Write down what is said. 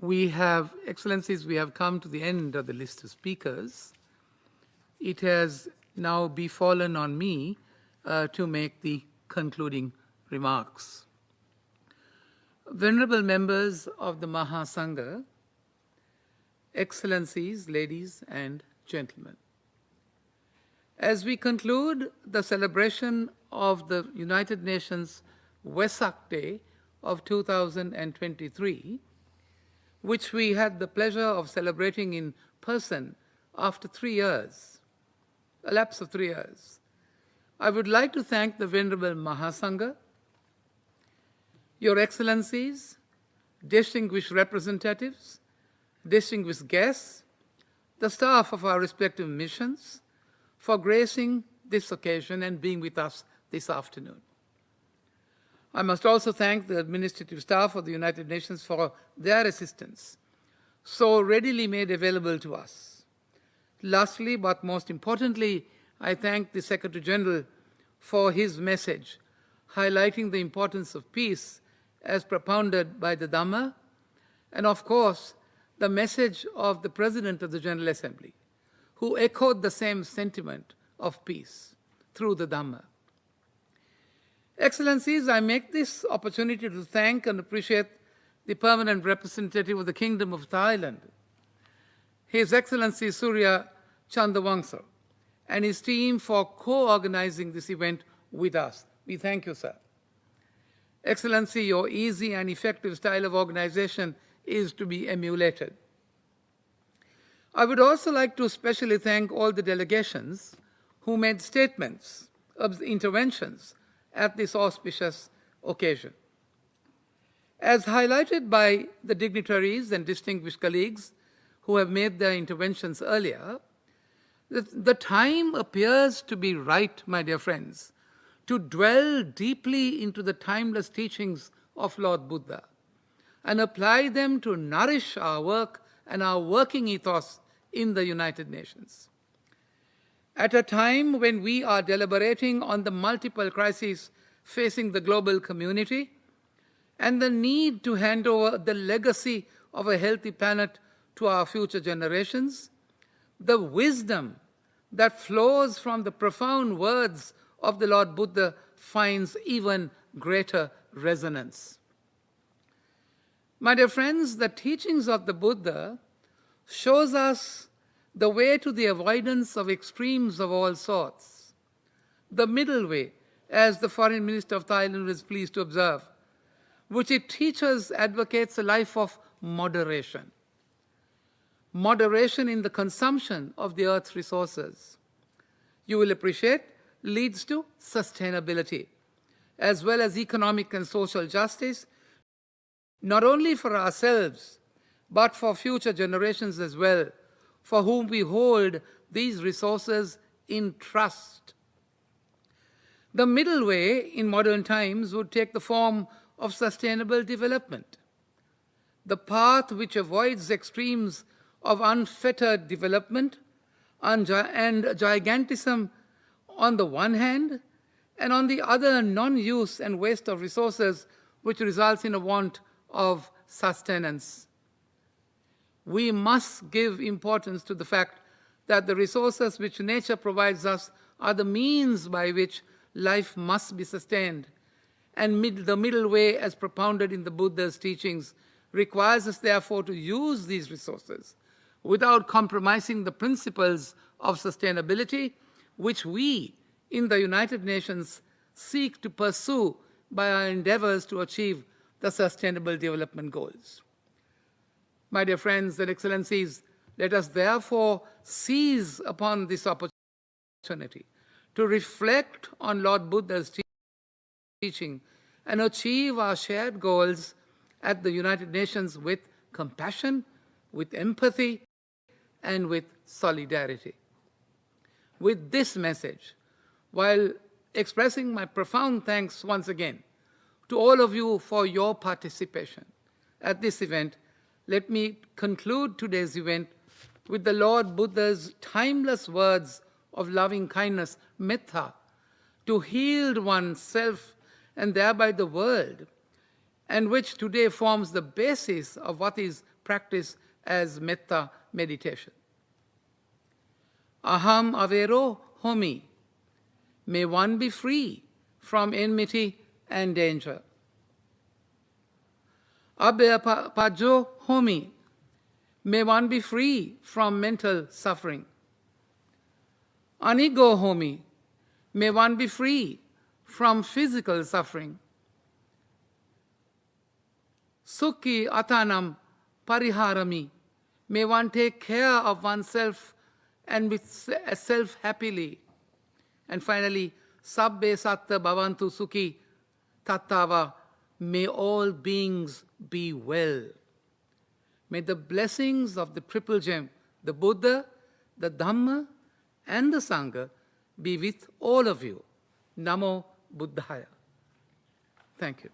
Excellencies, we have come to the end of the list of speakers. It has now befallen on me to make the concluding remarks. Venerable members of the Mahasangha, Excellencies, ladies and gentlemen, as we conclude the celebration of the United Nations Vesak Day of 2023, which we had the pleasure of celebrating in person after 3 years, a lapse of 3 years, I would like to thank the Venerable Mahasangha, Your Excellencies, distinguished representatives, distinguished guests, the staff of our respective missions, for gracing this occasion and being with us this afternoon. I must also thank the administrative staff of the United Nations for their assistance, so readily made available to us. Lastly, but most importantly, I thank the Secretary General for his message, highlighting the importance of peace as propounded by the Dhamma, and of course, the message of the President of the General Assembly, who echoed the same sentiment of peace through the Dhamma. Excellencies, I make this opportunity to thank and appreciate the permanent representative of the Kingdom of Thailand, His Excellency Surya Chandawangsa, and his team for co-organizing this event with us. We thank you, sir. Excellency, your easy and effective style of organization is to be emulated. I would also like to especially thank all the delegations who made statements of interventions at this auspicious occasion. As highlighted by the dignitaries and distinguished colleagues who have made their interventions earlier, the time appears to be right, my dear friends, to dwell deeply into the timeless teachings of Lord Buddha and apply them to nourish our work and our working ethos in the United Nations. At a time when we are deliberating on the multiple crises facing the global community and the need to hand over the legacy of a healthy planet to our future generations, the wisdom that flows from the profound words of the Lord Buddha finds even greater resonance. My dear friends, the teachings of the Buddha shows us the way to the avoidance of extremes of all sorts, the middle way, as the Foreign Minister of Thailand was pleased to observe, which it teaches advocates a life of moderation. Moderation in the consumption of the earth's resources, you will appreciate, leads to sustainability, as well as economic and social justice, not only for ourselves, but for future generations as well, for whom we hold these resources in trust. The middle way in modern times would take the form of sustainable development, the path which avoids extremes of unfettered development and gigantism on the one hand, and on the other, non-use and waste of resources, which results in a want of sustenance. We must give importance to the fact that the resources which nature provides us are the means by which life must be sustained. And the middle way, as propounded in the Buddha's teachings, requires us therefore to use these resources without compromising the principles of sustainability, which we in the United Nations seek to pursue by our endeavors to achieve the Sustainable Development Goals. My dear friends and excellencies, let us therefore seize upon this opportunity to reflect on Lord Buddha's teaching and achieve our shared goals at the United Nations with compassion, with empathy, and with solidarity. With this message, while expressing my profound thanks once again to all of you for your participation at this event, let me conclude today's event with the Lord Buddha's timeless words of loving kindness, metta, to heal oneself and thereby the world, and which today forms the basis of what is practice as metta meditation. Aham avero homi. May one be free from enmity and danger. Abhaya pajo homi. May one be free from mental suffering. Anigo homi. May one be free from physical suffering. Sukhi atanam pariharami. May one take care of oneself and with self happily. And finally, sabbe satta bhavantu sukhi tattava. May all beings be well. May the blessings of the Triple Gem, the Buddha, the Dhamma, and the Sangha be with all of you. Namo Buddhaya. Thank you.